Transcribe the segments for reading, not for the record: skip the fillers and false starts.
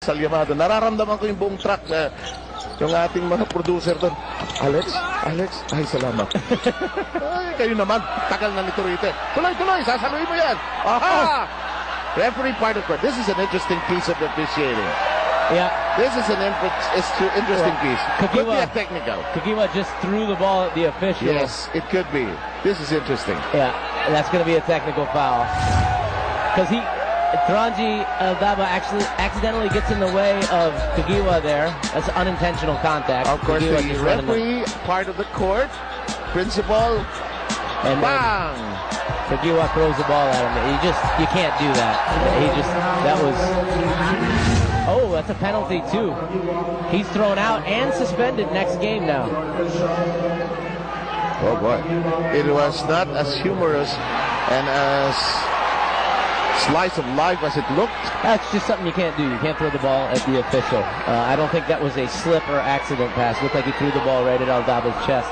Salyamado. Nararamdaman ko yung buong track na yung ating mga producer doon. Alex, ay salamat. Ay, kayo naman, tagal na nito rito. Tuloy, sasaluhin mo yan. Aha! Referee part of court. This is an interesting piece of officiating. Yeah. This is an interesting piece. Could be a technical. Kagiwa just threw the ball at the official. Yes, it could be. This is interesting. Yeah, that's going to be a technical foul. Because Taranji Aldaba actually accidentally gets in the way of Kagiwa there. That's unintentional contact. Of course, Kagiwa the referee part of the court, principal, and bang! Kagiwa throws the ball at him. You can't do that. Oh, that's a penalty too. He's thrown out and suspended next game now. Oh boy. It was not as humorous and as slice of life as it looked. That's just something you can't do. You can't throw the ball at the official. I don't think that was a slip or accident pass. Looked like he threw the ball right at Aldaba's chest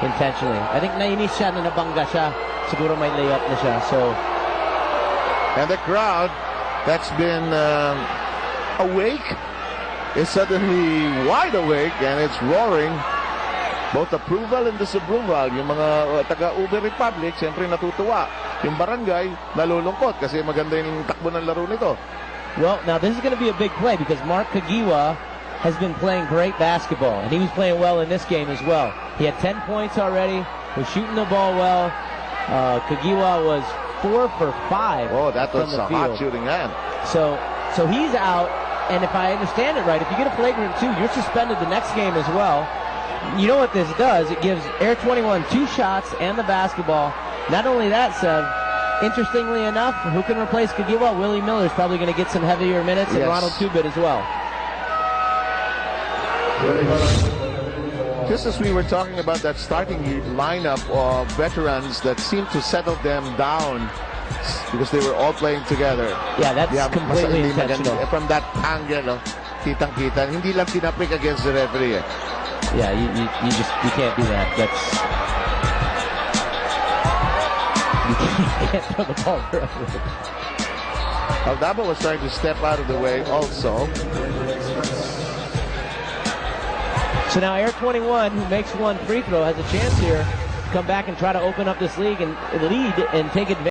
intentionally. I think nainis siya na nabangga siya. Siguro may layup na siya. So, and the crowd that's been awake is suddenly wide awake and it's roaring. Both approval and disapproval. Yung mga taga-Uber Republic, siyempre natutuwa. Yung barangay, nalulungkot kasi maganda yung takbo ng laro nito. Well, now this is going to be a big play because Mark Kagiwa has been playing great basketball, and he was playing well in this game as well. He had 10 points already, was shooting the ball well. Kagiwa was 4 for 5. Oh, that was a hot field. shooting hand. So he's out, and if I understand it right, if you get a flagrant 2, you're suspended the next game as well. You know what this does? It gives Air 21 2 shots and the basketball. Not only that, Sev, interestingly enough, who can replace Kagiwa? Willie Miller is probably going to get some heavier minutes, and Ronald Tubit as well. Just as we were talking about that starting lineup of veterans that seemed to settle them down because they were all playing together. Yeah, that's completely intentional. From that angle, kitang-kita. Hindi lang tinapik against the referee. Yeah, you can't do that. You can't throw the ball forever. Aldaba was trying to step out of the way also. So now Air 21, who makes one free throw, has a chance here to come back and try to open up this league and lead and take advantage.